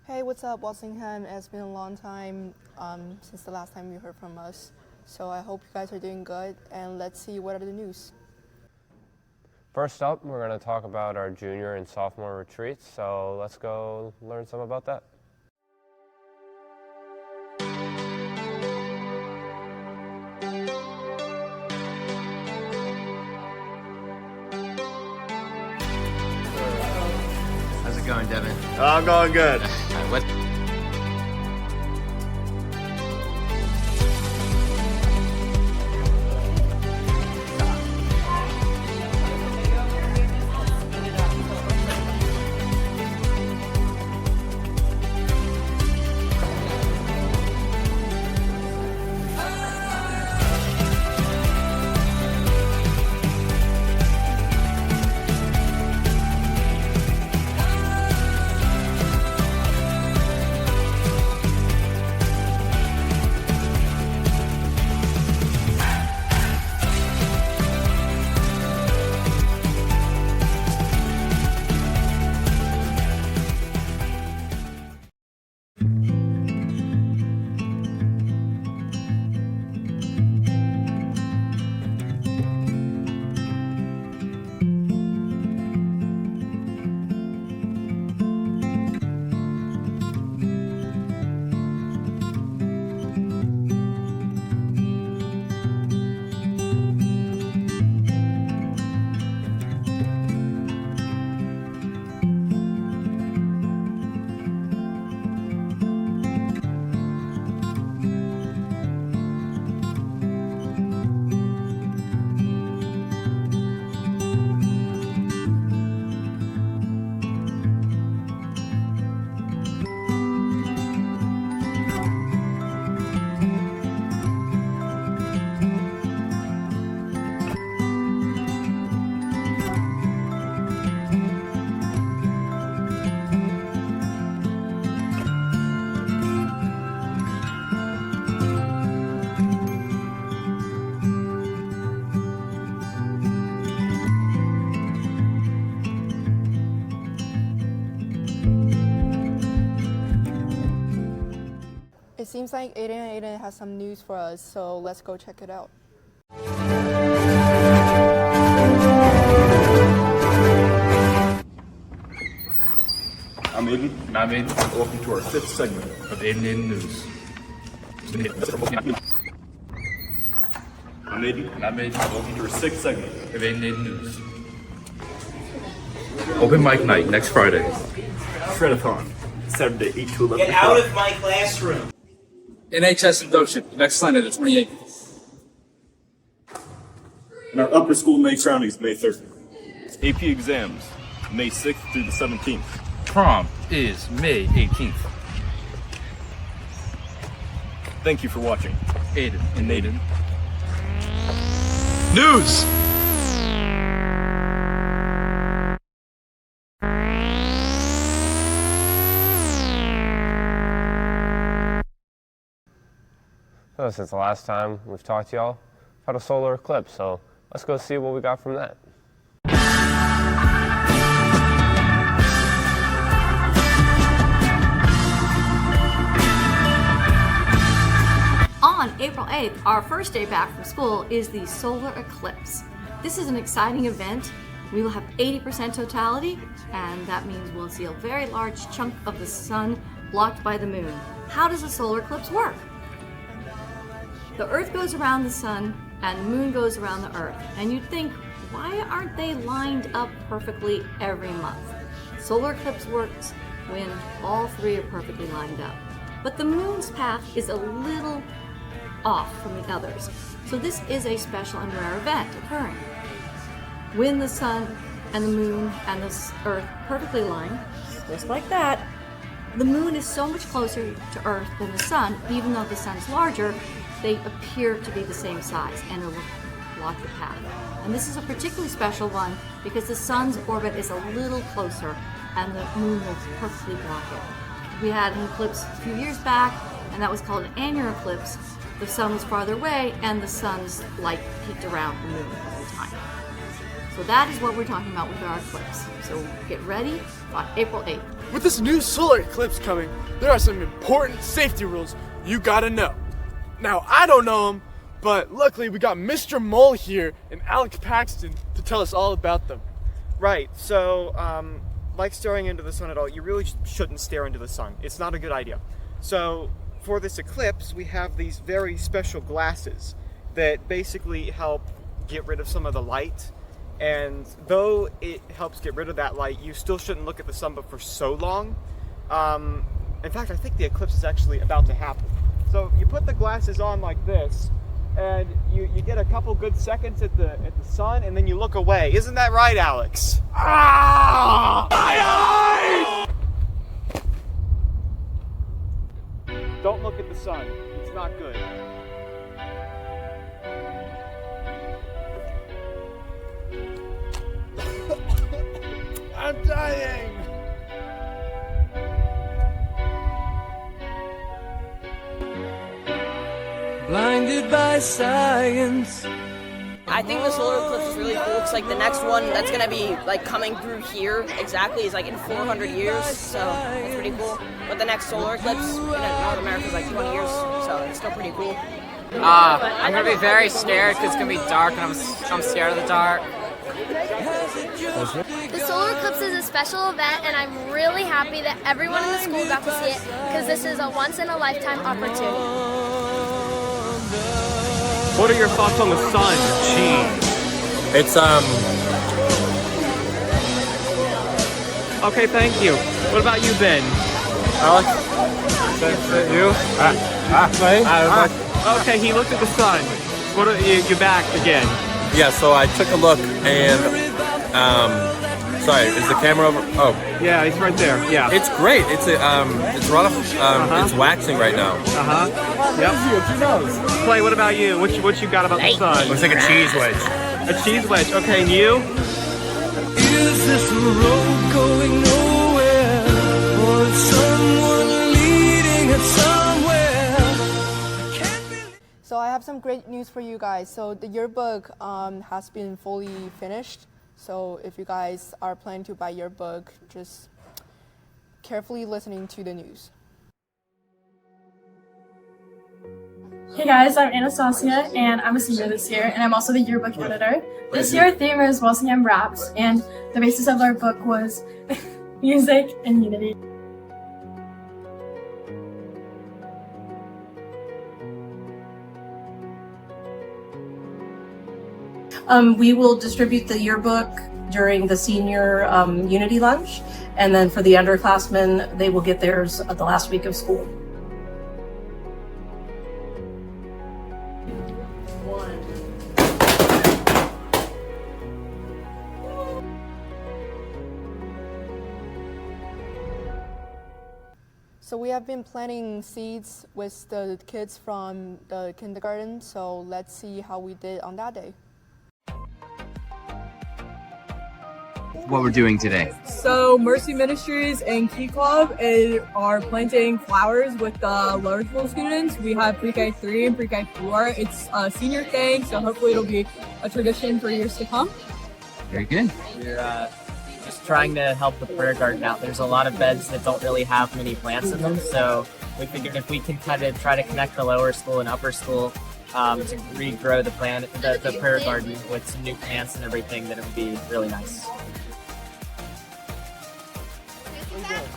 Hey, what's up, Walsingham? It's been a long time since the last time you heard from us. So I hope you guys are doing good, and let's see what are the news. First up, we're going to talk about our junior and sophomore retreats, so let's go learn some about that. How's it going, Devin? I'm going good. What? It seems like Aiden has some news for us, so let's go check it out. I'm Aiden. And I'm Aiden. Welcome to our 5th segment Of Aiden News. I'm Aiden. And I'm Aiden. Welcome to our 6th segment Of Aiden News. Open mic night next Friday. Shredathon, Saturday 8 to 11. Get out of my classroom. NHS induction next Sunday the 28th. And our upper school May surroundings May 3rd. AP exams May 6th through the 17th. Prom is May 18th. Thank you for watching. Aiden And Aiden. News! So since the last time we've talked to y'all, we've had a solar eclipse, so let's go see what we got from that. On April 8th, our first day back from school is the solar eclipse. This is an exciting event. We will have 80% totality, and that means we'll see a very large chunk of the sun blocked by the moon. How does a solar eclipse work? The Earth goes around the sun and the moon goes around the Earth. And you'd think, why aren't they lined up perfectly every month? Solar eclipse works when all three are perfectly lined up. But the moon's path is a little off from the others. So this is a special and rare event occurring. When the sun and the moon and the earth perfectly align, just like that, the moon is so much closer to Earth than the sun. Even though the sun's larger, they appear to be the same size and it will block the path. And this is a particularly special one because the sun's orbit is a little closer and the moon will perfectly block it. We had an eclipse a few years back and that was called an annular eclipse. The sun was farther away and the sun's light peeked around the moon the whole time. So that is what we're talking about with our eclipse. So get ready on April 8th. With this new solar eclipse coming, there are some important safety rules you gotta know. Now, I don't know them, but luckily we got Mr. Mole here and Alex Paxton to tell us all about them. Right, so like staring into the sun at all, you really shouldn't stare into the sun. It's not a good idea. So for this eclipse, we have these very special glasses that basically help get rid of some of the light. And though it helps get rid of that light, you still shouldn't look at the sun but for so long. In fact, I think the eclipse is actually about to happen. So you put the glasses on like this, and you get a couple good seconds at the sun, and then you look away. Isn't that right, Alex? Ah! My eyes! Don't look at the sun. It's not good. I'm dying! Blinded by science. I think the solar eclipse is really cool. It's like the next one that's gonna be like coming through here exactly is like in 400 years, so it's pretty cool. But the next solar eclipse in North America is like 20 years, so it's still pretty cool. I'm gonna be very scared because it's gonna be dark and I'm scared of the dark. The solar eclipse is a special event and I'm really happy that everyone in the school got to see it because this is a once-in-a-lifetime opportunity. What are your thoughts on the sun? It's Okay, thank you. What about you, Ben? Alex? You? Okay, he looked at the sun. What are you're back again? Yeah, so I took a look and sorry, is the camera over? Oh. Yeah, he's right there. Yeah. It's great. It's it's waxing right now. Yep. Clay, what about you? What you got about the sun? Looks like a cheese wedge. A cheese wedge. Okay, and you? Is this road going nowhere? Or is someone leading it somewhere? So I have some great news for you guys. So the yearbook has been fully finished. So if you guys are planning to buy your book, just carefully listening to the news. Hey guys, I'm Anastasia and I'm a senior this year and I'm also the yearbook editor. This year our theme is Walsingham Raps and the basis of our book was music and unity. We will distribute the yearbook during the senior unity lunch, and then for the underclassmen, they will get theirs the last week of school. So we have been planting seeds with the kids from the kindergarten, so let's see how we did on that day. What we're doing today. So Mercy Ministries and Key Club are planting flowers with the lower school students. We have pre-K 3 and pre-K 4. It's a senior thing, so hopefully it'll be a tradition for years to come. Very good. We're just trying to help the prayer garden out. There's a lot of beds that don't really have many plants in them, so we figured if we can kind of try to connect the lower school and upper school to regrow the prayer garden with some new plants and everything, then it would be really nice.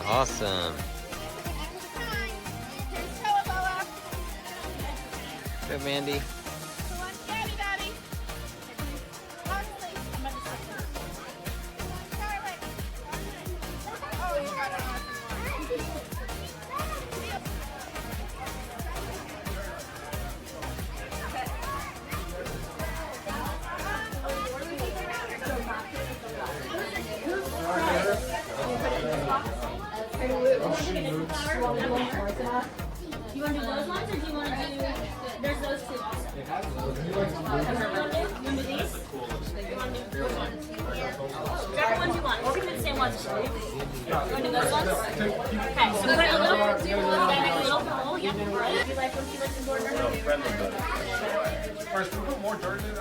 Awesome. Good, Mandy. you want to do those ones, or do you want to do? There's those two also. You want to do these? You want to do which ones? Whichever ones you want. We'll keep it the same ones. You want to do those ones? Okay. So put a little. Then a little hole. Yep. Do you like when she lets the border? First, can we put more dirt in it?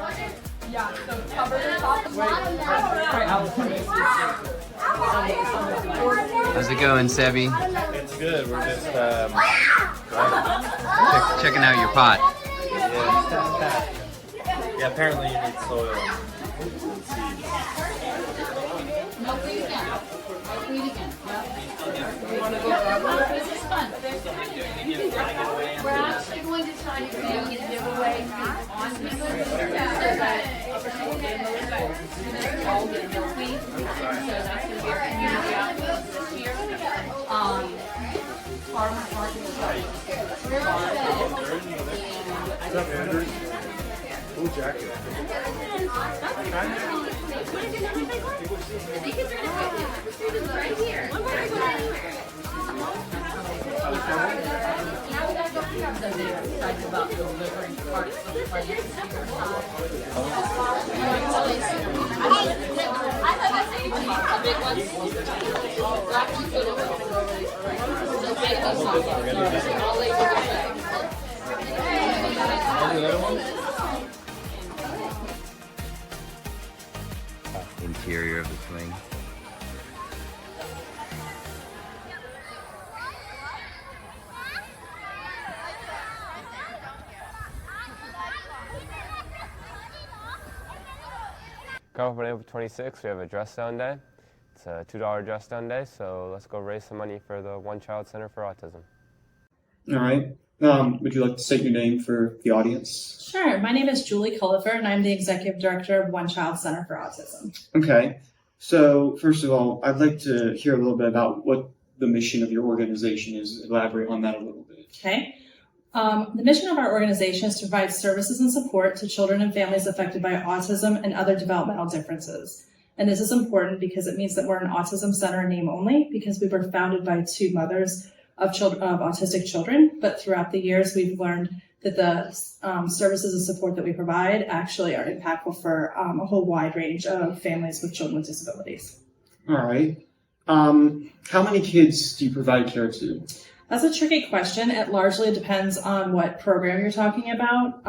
Yeah, so cover the top. How's it going, Sebi? It's good. We're just Checking out your pot. Yeah, apparently you need soil and seeds. No clean again. No clean again. This is fun. We're actually going to try to create a giveaway on England so that all the milkweed. So that's going to be our community outreach this year. Farmers market. What's up, Andrew? Cool jacket. Right here. Now we gotta go pick up those excited about delivering parts of the party. I thought that's a big one. Black one's good. The Interior of the swing. Coming up on April 26th, we have a dress down day. It's a $2 dress down day, so let's go raise some money for the One Child Center for Autism. All right. Would you like to state your name for the audience? Sure. My name is Julie Cullifer, and I'm the Executive Director of One Child Center for Autism. Okay. So, first of all, I'd like to hear a little bit about what the mission of your organization is. Elaborate on that a little bit. Okay. The mission of our organization is to provide services and support to children and families affected by autism and other developmental differences. And this is important because it means that we're an autism center in name only, because we were founded by two mothers of autistic children. But throughout the years, we've learned that the services and support that we provide actually are impactful for a whole wide range of families with children with disabilities. All right. How many kids do you provide care to? That's a tricky question. It largely depends on what program you're talking about.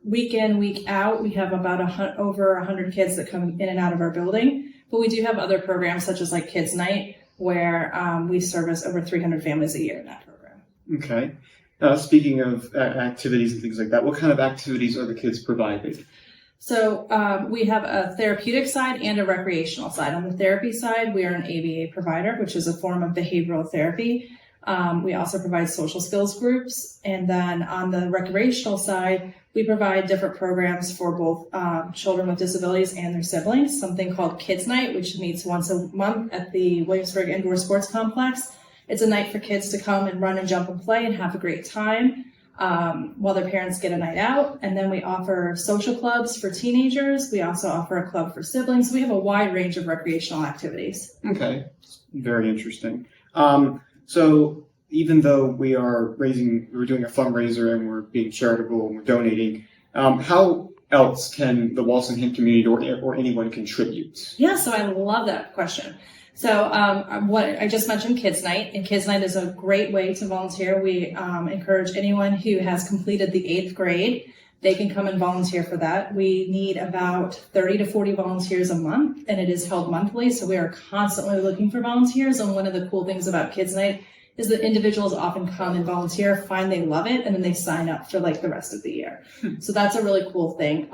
Week in, week out, we have about over 100 kids that come in and out of our building. But we do have other programs such as like Kids Night, where we service over 300 families a year in that program. Okay. Speaking of activities and things like that, what kind of activities are the kids provided? So we have a therapeutic side and a recreational side. On the therapy side, we are an ABA provider, which is a form of behavioral therapy. We also provide social skills groups. And then on the recreational side, we provide different programs for both children with disabilities and their siblings, something called Kids Night, which meets once a month at the Williamsburg Indoor Sports Complex. It's a night for kids to come and run and jump and play and have a great time while their parents get a night out. And then we offer social clubs for teenagers. We also offer a club for siblings. So we have a wide range of recreational activities. Okay. Very interesting. So even though we're doing a fundraiser and we're being charitable and we're donating, how else can the Walsingham community or anyone contribute? Yeah, so I love that question. So what I just mentioned, Kids Night, and Kids Night is a great way to volunteer. We encourage anyone who has completed the 8th grade, they can come and volunteer for that. We need about 30 to 40 volunteers a month, and it is held monthly, so we are constantly looking for volunteers. And one of the cool things about Kids Night is that individuals often come and volunteer, find they love it, and then they sign up for like the rest of the year. So that's a really cool thing.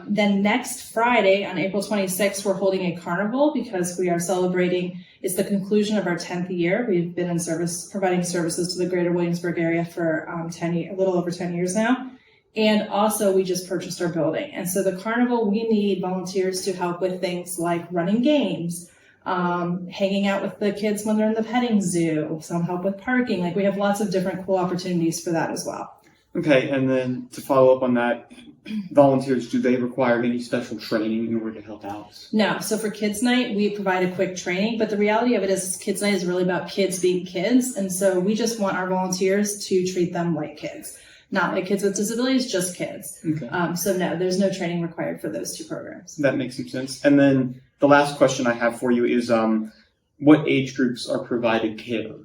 Then next Friday on April 26th, we're holding a carnival because we are celebrating, it's the conclusion of our 10th year. We've been in service, providing services to the greater Williamsburg area for a little over 10 years now. And also we just purchased our building. And so the carnival, we need volunteers to help with things like running games, hanging out with the kids when they're in the petting zoo, some help with parking. Like we have lots of different cool opportunities for that as well. Okay, and then to follow up on that, volunteers, do they require any special training in order to help out? No. So for Kids Night, we provide a quick training, but the reality of it is Kids Night is really about kids being kids. And so we just want our volunteers to treat them like kids, not like kids with disabilities, just kids. Okay. So no, there's no training required for those two programs. That makes some sense. And then the last question I have for you is, what age groups are provided care?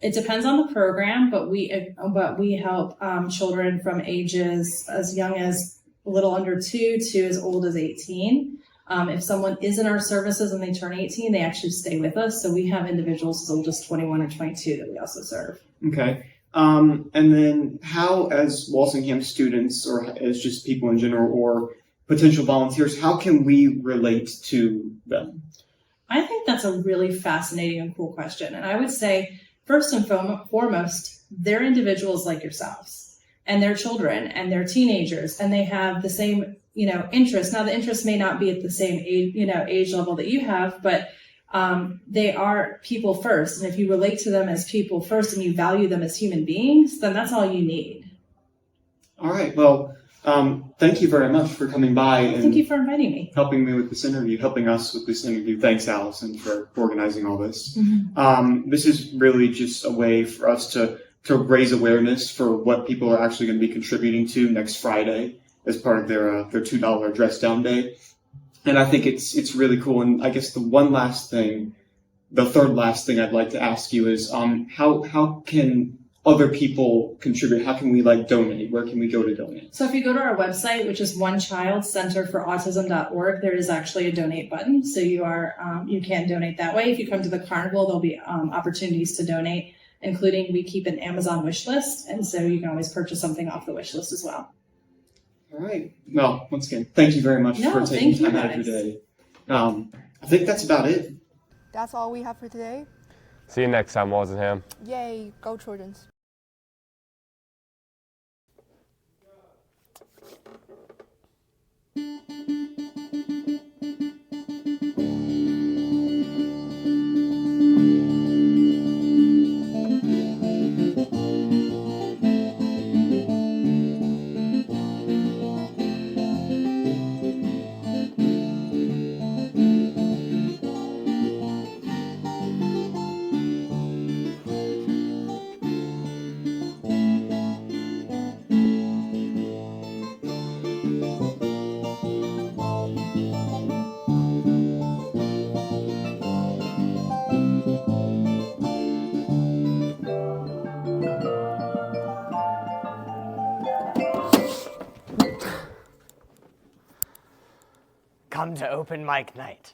It depends on the program, but we help children from ages as young as a little under 2 to as old as 18. If someone is in our services and they turn 18, they actually stay with us. So we have individuals as old as 21 or 22 that we also serve. Okay. And then how, as Walsingham students or as just people in general or potential volunteers, how can we relate to them? I think that's a really fascinating and cool question. And I would say, first and foremost, they're individuals like yourselves, and they're children, and they're teenagers, and they have the same, interests. Now, the interests may not be at the same age level that you have, but they are people first. And if you relate to them as people first and you value them as human beings, then that's all you need. All right. Well, thank you very much for coming by and thank you for inviting me. Helping me with this interview, helping us with this interview. Thanks, Allison, for organizing all this. This is really just a way for us to raise awareness for what people are actually going to be contributing to next Friday as part of their $2 dress down day. And I think it's really cool. And I guess the third last thing I'd like to ask you is, how can other people contribute? How can we donate? Where can we go to donate? So if you go to our website, which is onechildcenterforautism.org, there is actually a donate button. So you can donate that way. If you come to the carnival, there'll be opportunities to donate, including we keep an Amazon wish list. And so you can always purchase something off the wish list as well. All right. Well, once again, thank you very much for taking time out of your day. I think that's about it. That's all we have for today. See you next time, Walsingham. Yay, go Trojans. Come to open mic night.